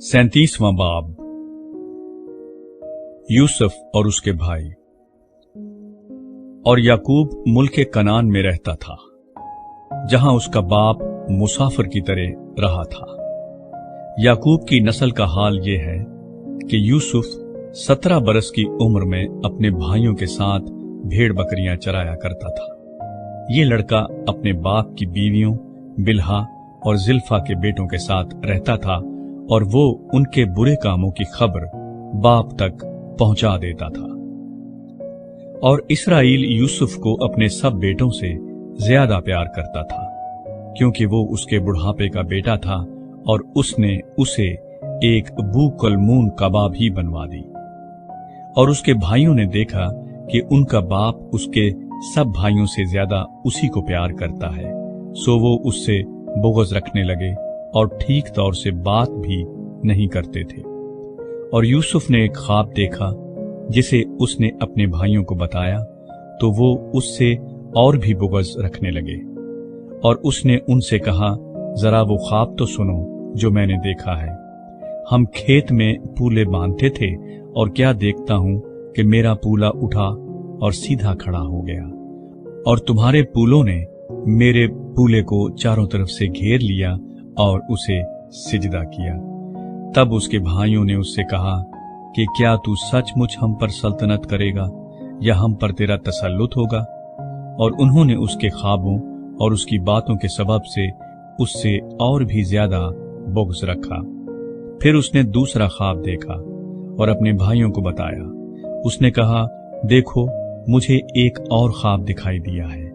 37वां बाब। यूसुफ और उसके भाई। और याकूब मुल्क कनान में रहता था, जहां उसका बाप मुसाफिर की तरह रहा था। याकूब की नस्ल का हाल यह है कि यूसुफ 17 बरस की उम्र में अपने भाइयों के साथ भेड़ बकरियां चराया करता था। ये लड़का अपने बाप की बीवियों बिल्हा और जिल्फा के बेटों के साथ रहता था, और वो उनके बुरे कामों की खबर बाप तक पहुंचा देता था। और इसराइल यूसुफ को अपने सब बेटों से ज्यादा प्यार करता था, क्योंकि वो उसके बुढ़ापे का बेटा था, और उसने उसे एक बूकलमून कबाब ही बनवा दी। और उसके भाइयों ने देखा कि उनका बाप उसके सब भाइयों से ज्यादा उसी को प्यार करता है, सो वो उससे बुग़्ज़ रखने लगे और ठीक तौर से बात भी नहीं करते थे। और यूसुफ ने एक ख्वाब देखा, जिसे उसने अपने भाइयों को बताया, तो वो उससे और भी बुग़्ज़ रखने लगे। और उसने उनसे कहा, जरा वो ख्वाब तो सुनो जो मैंने देखा है। हम खेत में पूले बांधते थे, और क्या देखता हूं कि मेरा पूला उठा और सीधा खड़ा हो गया, और तुम्हारे पूलों ने मेरे पूले को चारों तरफ से घेर लिया और उसे सिजदा किया। तब उसके भाइयों ने उससे कहा कि क्या तू सचमुच हम पर सल्तनत करेगा, या हम पर तेरा तसल्लुत होगा? और उन्होंने उसके ख्वाबों और उसकी बातों के सबब से उससे और भी ज्यादा बुग़्ज़ रखा। फिर उसने दूसरा ख्वाब देखा और अपने भाइयों को बताया। उसने कहा, देखो, मुझे एक और ख्वाब दिखाई दिया है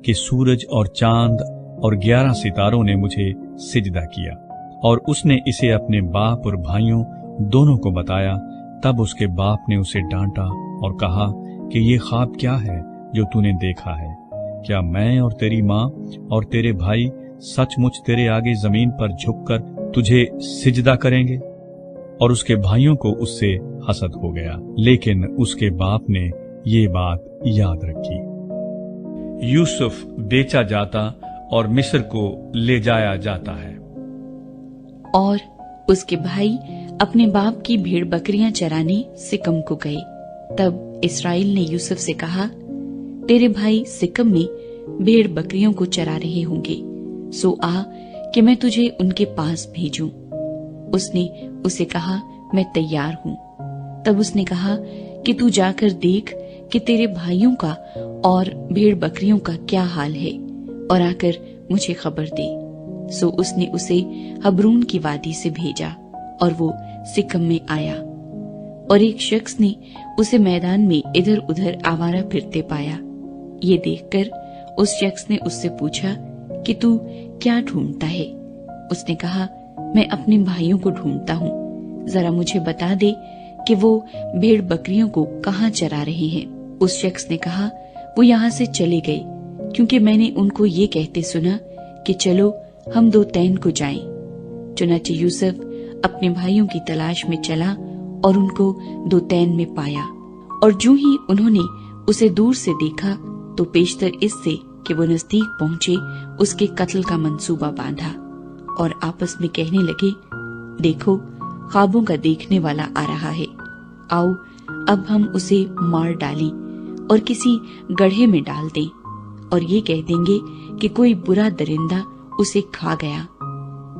कि सूरज और चांद और 11 सितारों ने मुझे सिजदा किया। और उसने इसे अपने बाप और भाइयों दोनों को बताया। तब उसके बाप ने उसे डांटा और कहा कि ये ख्वाब क्या है जो तूने देखा है? क्या मैं और तेरी माँ और तेरे भाई सचमुच तेरे आगे जमीन पर झुककर तुझे सिजदा करेंगे? और उसके भाइयों को उससे हसद हो गया, लेकिन उसके बाप ने ये बात याद रखी। यूसुफ बेचा जाता और मिस्र को ले जाया जाता है। और उसके भाई अपने बाप की भेड़ बकरियां चराने सिकम को गए। तब इस्राएल ने यूसुफ से कहा, तेरे भाई सिकम में भेड़ बकरियों को चरा रहे होंगे, सो आ कि मैं तुझे उनके पास भेजूं। उसने उसे कहा, मैं तैयार हूं। तब उसने कहा कि तू जाकर देख कि तेरे भाइयों का और भेड़ बकरियों का क्या हाल है, और आकर मुझे खबर दे। सो उसने उसे हबरून की वादी से भेजा, और वो सिकम में आया। और एक शख्स ने उसे मैदान में इधर उधर आवारा फिरते पाया। ये देखकर उस शख्स ने उससे पूछा कि तू क्या ढूंढता है? उसने कहा, मैं अपने भाइयों को ढूंढता हूँ, जरा मुझे बता दे कि वो भेड़ बकरियों को कहाँ चरा रहे हैं। उस शख्स ने कहा, वो यहाँ से चले गए, क्योंकि मैंने उनको ये कहते सुना कि चलो हम दो तैन को जाएं। चुनाचे यूसुफ अपने भाइयों की तलाश में चला और उनको दो तैन में पाया। और जो ही उन्होंने उसे दूर से देखा, तो पेशतर इससे कि वो नजदीक पहुंचे, उसके कत्ल का मंसूबा बांधा, और आपस में कहने लगे, देखो, ख्वाबों का देखने वाला आ रहा है। आओ अब हम उसे मार डालें और किसी गड्ढे में डाल दें, और ये कह देंगे कि कोई बुरा दरिंदा उसे खा गया।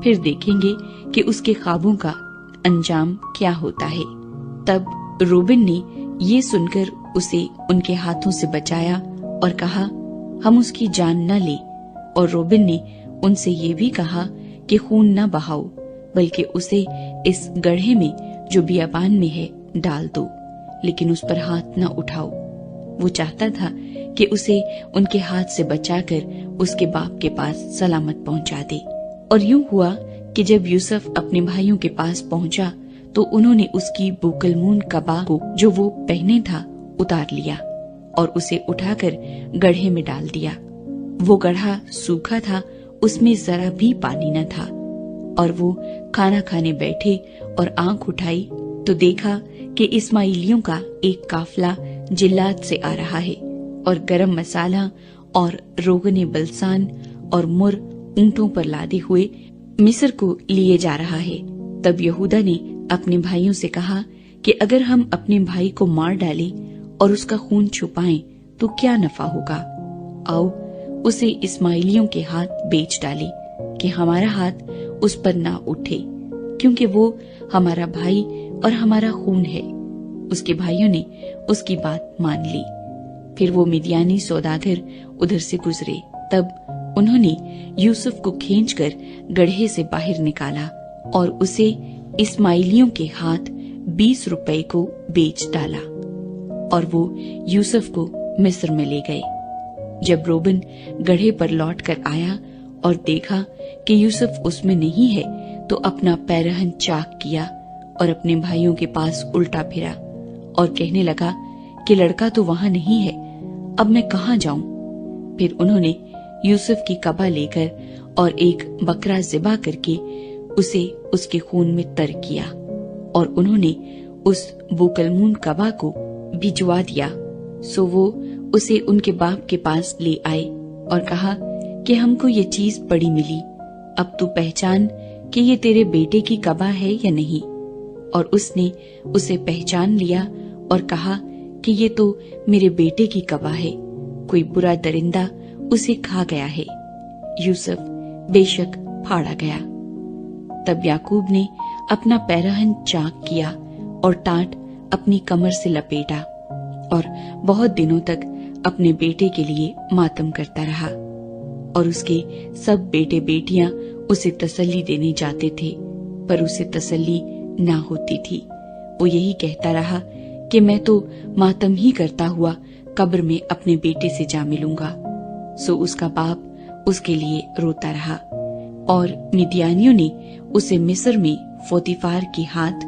फिर देखेंगे कि उसके ख्वाबों का अंजाम क्या होता है। तब रूबेन ने ये सुनकर उसे उनके हाथों से बचाया और कहा, हम उसकी जान न ले। और रूबेन ने उनसे ये भी कहा कि खून न बहाओ, बल्कि उसे इस गड्ढे में जो बियाबान में है डाल दो, लेकिन उस पर हाथ न उठाओ। वो चाहता था कि उसे उनके हाथ से बचाकर उसके बाप के पास सलामत पहुंचा दे। और यूं हुआ कि जब यूसुफ अपने भाइयों के पास पहुंचा, तो उन्होंने उसकी बुकलमून कबा को जो वो पहने था उतार लिया और उसे उठाकर गड्ढे में डाल दिया। वो गड्ढा सूखा था, उसमें जरा भी पानी न था। और वो खाना खाने बैठे और आंख उठाई तो देखा कि इस्माइलियों का एक काफला जिल्लात से आ रहा है, और गरम मसाला और रोगने बलसान और मुर ऊंटों पर लादे हुए मिस्र को लिए जा रहा है। तब यहूदा ने अपने भाइयों से कहा कि अगर हम अपने भाई को मार डालें और उसका खून छुपाएं तो क्या नफा होगा। आओ उसे इस्माइलियों के हाथ बेच डालें कि हमारा हाथ उस पर ना उठे, क्योंकि वो हमारा भाई और हमारा खून है। उसके भाइयों ने उसकी बात मान ली। फिर वो मिद्यानी सौदागर उधर से गुजरे। तब उन्होंने यूसुफ को खींचकर गड्ढे से बाहर निकाला और उसे इस्माइलियों के हाथ 20 रुपए को बेच डाला, और वो यूसुफ को मिस्र में ले गए। जब रोबन गड्ढे पर लौट कर आया और देखा कि यूसुफ उसमें नहीं है, तो अपना पैरहन चाक किया और अपने भाइयों के पास उल्टा फिरा और कहने लगा कि लड़का तो वहां नहीं है, अब मैं कहाँ जाऊं। फिर उन्होंने यूसुफ की कबा लेकर और एक बकरा ज़िबा करके उसे उसके खून में तर किया, और उन्होंने उस बुकलमून कबा को भिजवा दिया। सो वो उसे उनके बाप के पास ले आए और कहा कि हमको ये चीज बड़ी मिली, अब तू पहचान कि ये तेरे बेटे की कबा है या नहीं। और उसने उसे पहचान लिया और कहा कि ये तो मेरे बेटे की कबा है, कोई बुरा दरिंदा उसे खा गया है। यूसुफ बेशक फाड़ा गया। तब याकूब ने अपना पैरहन चाक किया और टाट अपनी कमर से लपेटा और बहुत दिनों तक अपने बेटे के लिए मातम करता रहा। और उसके सब बेटे बेटियां उसे तसल्ली देने जाते थे, पर उसे तसल्ली ना होती थी। वो यही कहता रहा कि मैं तो मातम ही करता हुआ कब्र में अपने बेटे से जा मिलूंगा। सो उसका बाप उसके लिए रोता रहा। और मिद्यानियों ने उसे मिस्र में पोतीफार के हाथ,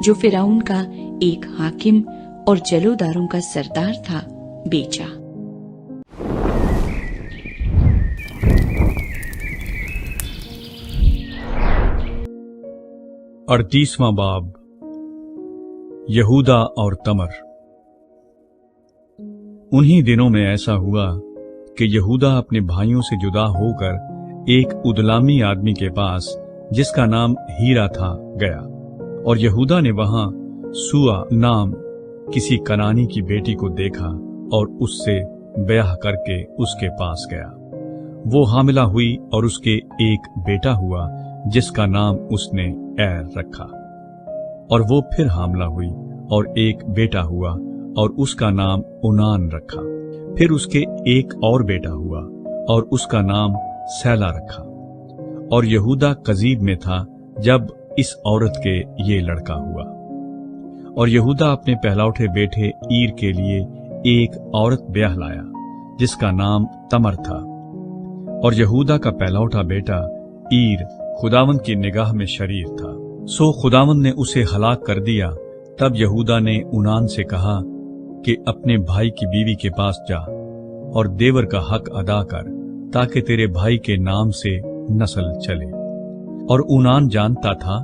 जो फिरौन का एक हाकिम और जलोदारों का सरदार था, बेचा। अड़तीसवां बाब। यहूदा और तमर। उन्हीं दिनों में ऐसा हुआ कि यहूदा अपने भाइयों से जुदा होकर एक उदलामी आदमी के पास, जिसका नाम हीरा था, गया। और यहूदा ने वहां सुआ नाम किसी कनानी की बेटी को देखा और उससे ब्याह करके उसके पास गया। वो हामिला हुई और उसके एक बेटा हुआ, जिसका नाम उसने एर रखा। और वो फिर हामिला हुई और एक बेटा हुआ और उसका नाम उनान रखा। फिर उसके एक और बेटा हुआ और उसका नाम सैला रखा। और यहूदा कजीब में था जब इस औरत के ये लड़का हुआ। और यहूदा अपने पहलौठे बेटे ईर के लिए एक औरत ब्याह लाया, जिसका नाम तमर था। और यहूदा का पहलौठा बेटा ईर खुदावंद की निगाह में शरीर था, सो खुदावंद ने उसे हलाक कर दिया। तब यहूदा ने उनान से कहा कि अपने भाई की बीवी के पास जा और देवर का हक अदा कर, ताकि तेरे भाई के नाम से नस्ल चले। और उनान जानता था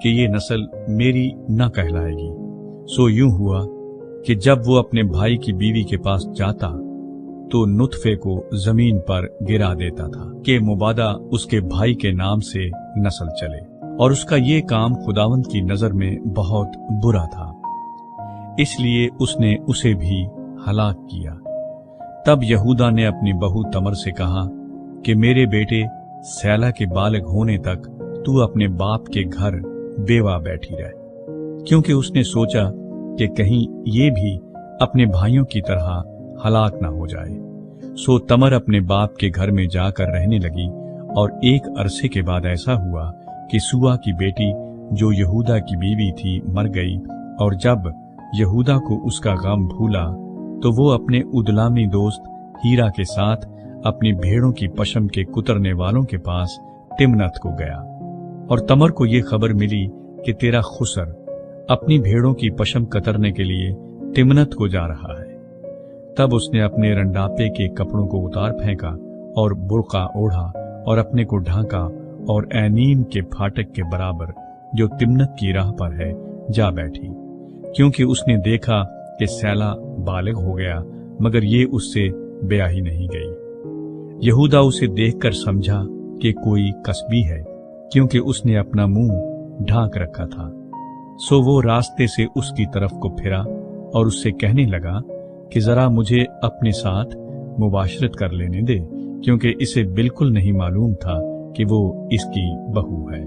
कि ये नस्ल मेरी न कहलाएगी। सो यूं हुआ कि जब वो अपने भाई की बीवी के पास जाता तो नुतफे को जमीन पर गिरा देता था कि मुबादा उसके भाई के नाम से नस्ल चले। और उसका ये काम खुदावंद की नजर में बहुत बुरा था, इसलिए उसने उसे भी हलाक किया। तब यहूदा ने अपनी बहू तमर से कहा कि मेरे बेटे सैला के बालग होने तक तू अपने बाप के घर बेवा बैठी रहे, क्योंकि उसने सोचा कि कहीं ये भी अपने भाइयों की तरह हलाक न हो जाए। सो तमर अपने बाप के घर में जाकर रहने लगी। और एक अरसे के बाद ऐसा हुआ कि सुआ की बेटी, जो यहूदा की बीवी थी, मर गई। और जब यहूदा को उसका गम भूला, तो वो अपने उदलामी दोस्त हीरा के साथ अपनी भेड़ों की पशम के कुतरने वालों के पास तिम्नत को गया। और तमर को ये खबर मिली कि तेरा खुसर अपनी भेड़ों की पशम कतरने के लिए तिम्नत को जा रहा है। तब उसने अपने रंडापे के कपड़ों को उतार फेंका और बुर्का ओढ़ा और अपने को ढांका और ऐनीम के फाटक के बराबर, जो तिम्नत की राह पर है, जा बैठी, क्योंकि उसने देखा कि सैला बालिग हो गया, मगर ये उससे ब्याही नहीं गई। यहूदा उसे देखकर समझा कि कोई कसबी है, क्योंकि उसने अपना मुंह ढांक रखा था। सो वो रास्ते से उसकी तरफ को फिरा और उससे कहने लगा कि जरा मुझे अपने साथ मुबाशरत कर लेने दे, क्योंकि इसे बिल्कुल नहीं मालूम था कि वो इसकी बहू है।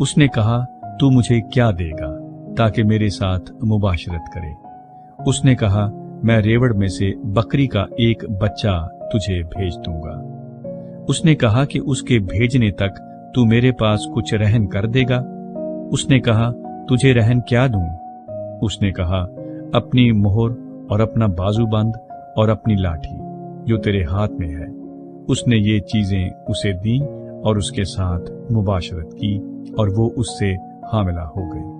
उसने कहा, तू मुझे क्या देगा ताकि मेरे साथ मुबाशरत करे? उसने कहा, मैं रेवड़ में से बकरी का एक बच्चा तुझे भेज दूंगा। उसने कहा कि उसके भेजने तक तू मेरे पास कुछ रहन कर देगा? उसने कहा, तुझे रहन क्या दूं? उसने कहा, अपनी मोहर और अपना बाजूबंद और अपनी लाठी जो तेरे हाथ में है। उसने ये चीजें उसे दी और उसके साथ मुबाशरत की और वो उससे हामिला हो गई।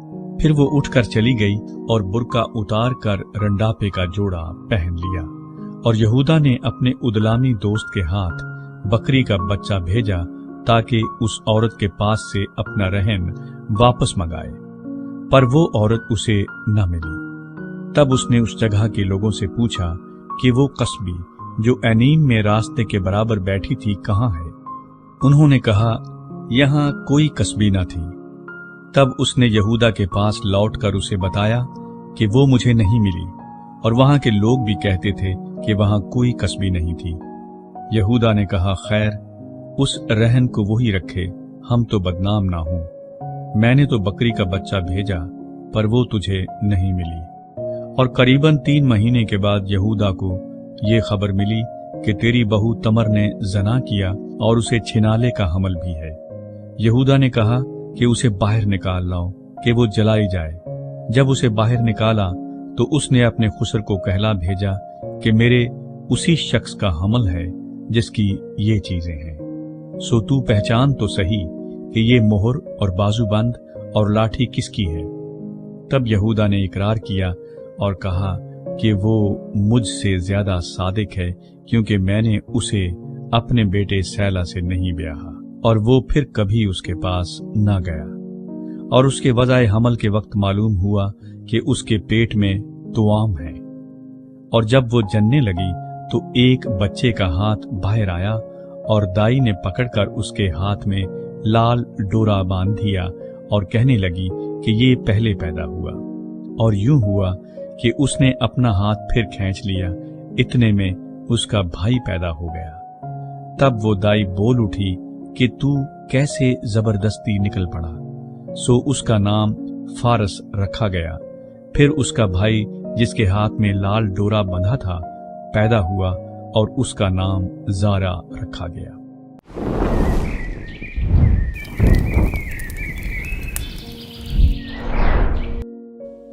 फिर वो उठकर चली गई और बुर्का उतार कर रंडापे का जोड़ा पहन लिया। और यहूदा ने अपने उदलामी दोस्त के हाथ बकरी का बच्चा भेजा ताकि उस औरत के पास से अपना रहन वापस मंगाए, पर वो औरत उसे न मिली। तब उसने उस जगह के लोगों से पूछा कि वो कस्बी जो एनीम में रास्ते के बराबर बैठी थी कहाँ है? उन्होंने कहा, यहाँ कोई कस्बी न थी। तब उसने यहूदा के पास लौटकर उसे बताया कि वो मुझे नहीं मिली, और वहां के लोग भी कहते थे कि वहां कोई कस्बी नहीं थी। यहूदा ने कहा, खैर, उस रहन को वही रखे, हम तो बदनाम ना हों। मैंने तो बकरी का बच्चा भेजा, पर वो तुझे नहीं मिली। और करीबन 3 महीने के बाद यहूदा को ये खबर मिली कि तेरी बहू तमर ने जना किया और उसे छिनाले का हमल भी है। यहूदा ने कहा कि उसे बाहर निकाल लाओ कि वो जलाई जाए। जब उसे बाहर निकाला तो उसने अपने खुसर को कहला भेजा कि मेरे उसी शख्स का हमल है जिसकी ये चीजें हैं। सो तू पहचान तो सही कि ये मोहर और बाजूबंद और लाठी किसकी है? तब यहूदा ने इकरार किया और कहा कि वो मुझसे ज्यादा सादिक है, क्योंकि मैंने उसे अपने बेटे सैला से नहीं ब्याहा और वो फिर कभी उसके पास न गया। और उसके वज़ाए हमल के वक्त मालूम हुआ कि उसके पेट में तुआम है। और जब वो जनने लगी तो एक बच्चे का हाथ बाहर आया और दाई ने पकड़कर उसके हाथ में लाल डोरा बांध दिया और कहने लगी कि ये पहले पैदा हुआ। और यूं हुआ कि उसने अपना हाथ फिर खींच लिया, इतने में उसका भाई पैदा हो गया। तब वो दाई बोल उठी कि तू कैसे जबरदस्ती निकल पड़ा। सो उसका नाम फारस रखा गया। फिर उसका भाई जिसके हाथ में लाल डोरा बंधा था पैदा हुआ और उसका नाम जारा रखा गया।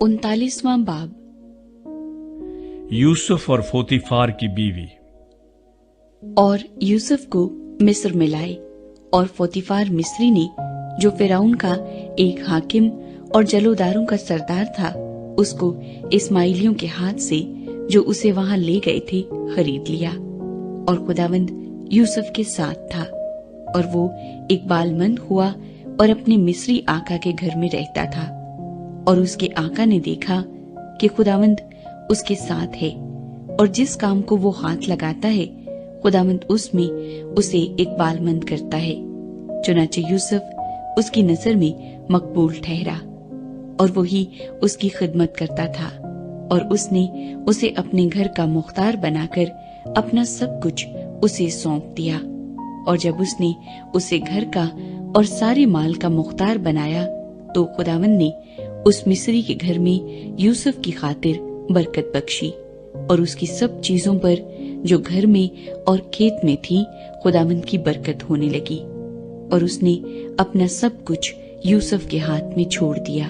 उनतालीसवां बाब। यूसुफ और फोतीफार की बीवी। और यूसुफ को मिस्र में लाए, और फोतीफार मिस्री ने, जो फिरौन का एक हाकिम और जलोदारों का सरदार था, उसको इस्माइलियों के हाथ से जो उसे वहां ले गए थे खरीद लिया। और खुदावंद यूसुफ के साथ था, और वो एक बालमंद हुआ और अपने मिस्री आका के घर में रहता था। और उसके आका ने देखा कि खुदावंद उसके साथ है, और जिस काम को वो हाथ लगाता है खुदावंद उसमें उसे एक बालमंद करता है। चुनाचे यूसुफ उसकी नजर में मकबूल ठहरा, और वही उसकी खिदमत करता था। और उसने उसे अपने घर का मुख्तार बनाकर अपना सब कुछ उसे सौंप दिया। और जब उसने उसे घर का और सारे माल का मुख्तार बनाया, तो खुदावंद ने उस मिस्री के घर में यूसुफ की खातिर बरकत बख्शी, और उसकी सब चीजों पर जो घर में और खेत में थी खुदावंद की बरकत होने लगी। और उसने अपना सब कुछ यूसुफ के हाथ में छोड़ दिया,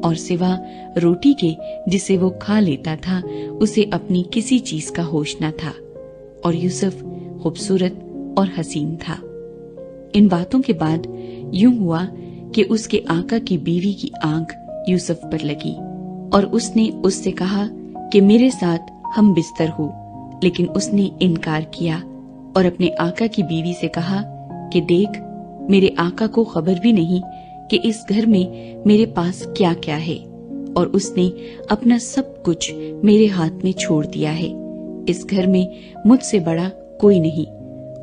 और सिवा रोटी के जिसे वो खा लेता था उसे अपनी किसी चीज का होश न था। और यूसुफ खूबसूरत और हसीन था। इन बातों के बाद यूं हुआ कि उसके आका की बीवी की आंख यूसुफ पर लगी, और उसने उससे कहा कि मेरे साथ हम बिस्तर हो। लेकिन उसने इनकार किया और अपने आका की बीवी से कहा कि देख, मेरे आका को खबर भी नहीं कि इस घर में मेरे पास क्या क्या है, और उसने अपना सब कुछ मेरे हाथ में छोड़ दिया है। इस घर में मुझसे बड़ा कोई नहीं,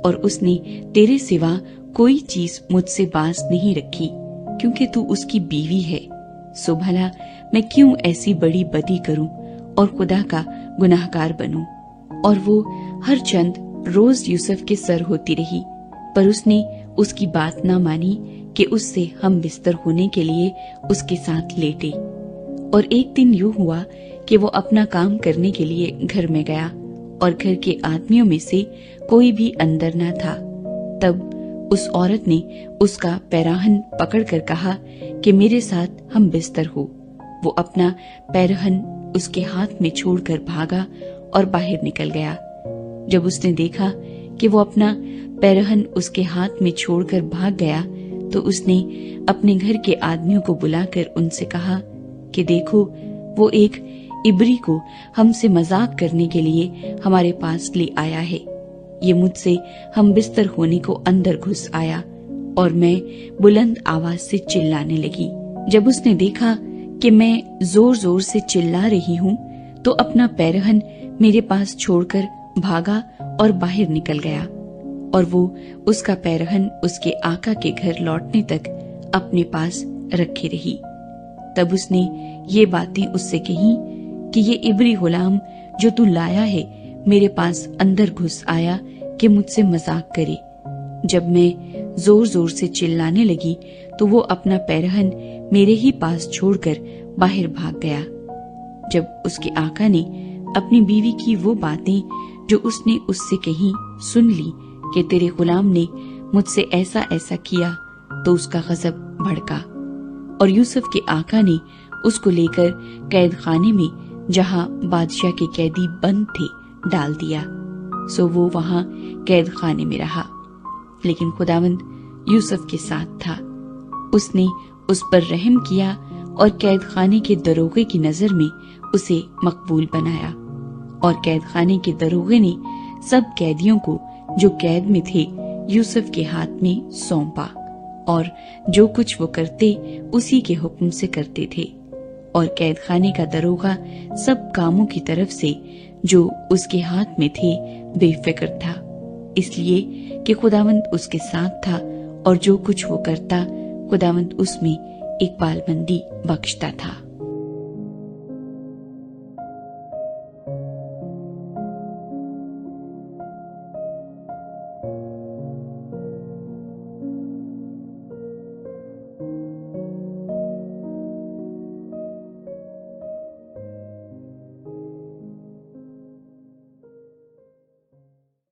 और उसने तेरे सिवा कोई चीज मुझसे बाज नहीं रखी। کیونکہ تو اس کی بیوی ہے، سو بھلا میں کیوں ایسی بڑی بدی کروں اور خدا کا گناہگار بنوں۔ اور وہ ہر چند روز یوسف کے سر ہوتی رہی، پر اس نے اس کی بات نہ مانی کہ اس سے ہم بستر ہونے کے لیے اس کے ساتھ لیٹے۔ اور ایک دن یوں ہوا کہ وہ اپنا کام کرنے کے لیے گھر میں گیا، اور گھر کے آدمیوں میں سے کوئی بھی اندر نہ تھا۔ تب اس عورت نے اس کا پیراہن پکڑ کر کہا کہ میرے ساتھ ہم بستر ہو۔ وہ اپنا پیراہن اس کے ہاتھ میں چھوڑ کر بھاگا اور باہر نکل گیا۔ جب اس نے دیکھا کہ وہ اپنا پیراہن اس کے ہاتھ میں چھوڑ کر بھاگ گیا تو اس نے اپنے گھر کے آدمیوں کو بلا کر ان سے کہا کہ دیکھو، وہ ایک عبری کو ہم سے مذاق کرنے کے لیے ہمارے پاس لے آیا ہے۔ یہ مجھ سے ہم بستر ہونے کو اندر گھس آیا اور میں بلند آواز سے چلانے لگی۔ جب اس نے دیکھا کہ میں زور زور سے چلا رہی ہوں تو اپنا پیراہن میرے پاس چھوڑ کر بھاگا اور باہر نکل گیا، اور وہ اس کا پیراہن اس کے آقا کے گھر لوٹنے تک اپنے پاس رکھے رہی۔ تب اس نے یہ باتیں اس سے کہیں کہ یہ عبری غلام جو تو لایا ہے میرے پاس اندر گھس آیا کہ مجھ سے مذاق کرے۔ جب میں زور زور سے چلانے لگی تو وہ اپنا پیراہن میرے ہی پاس چھوڑ کر باہر بھاگ گیا۔ جب اس کے آقا نے اپنی بیوی کی وہ باتیں جو اس نے اس سے کہیں سن لی کہ تیرے غلام نے مجھ سے ایسا ایسا کیا، تو اس کا غضب بھڑکا، اور یوسف کے آقا نے اس کو لے کر قید خانے میں جہاں بادشاہ کے قیدی بند تھے ڈال دیا۔ سو وہ وہاں قید خانے میں رہا، لیکن خداوند یوسف کے ساتھ تھا۔ اس نے اس پر رحم کیا اور قید خانے کے دروغے کی نظر میں اسے مقبول بنایا، اور قید خانے کے دروغے نے سب قیدیوں کو جو قید میں تھے یوسف کے ہاتھ میں سونپا، اور جو کچھ وہ کرتے اسی کے حکم سے کرتے تھے، اور قید خانے کا دروغہ سب کاموں کی طرف سے جو اس کے ہاتھ میں تھے بے فکر تھا، اس لیے کہ خداوند اس کے ساتھ تھا، اور جو کچھ وہ کرتا خداوند اس میں اقبال مندی بخشتا تھا۔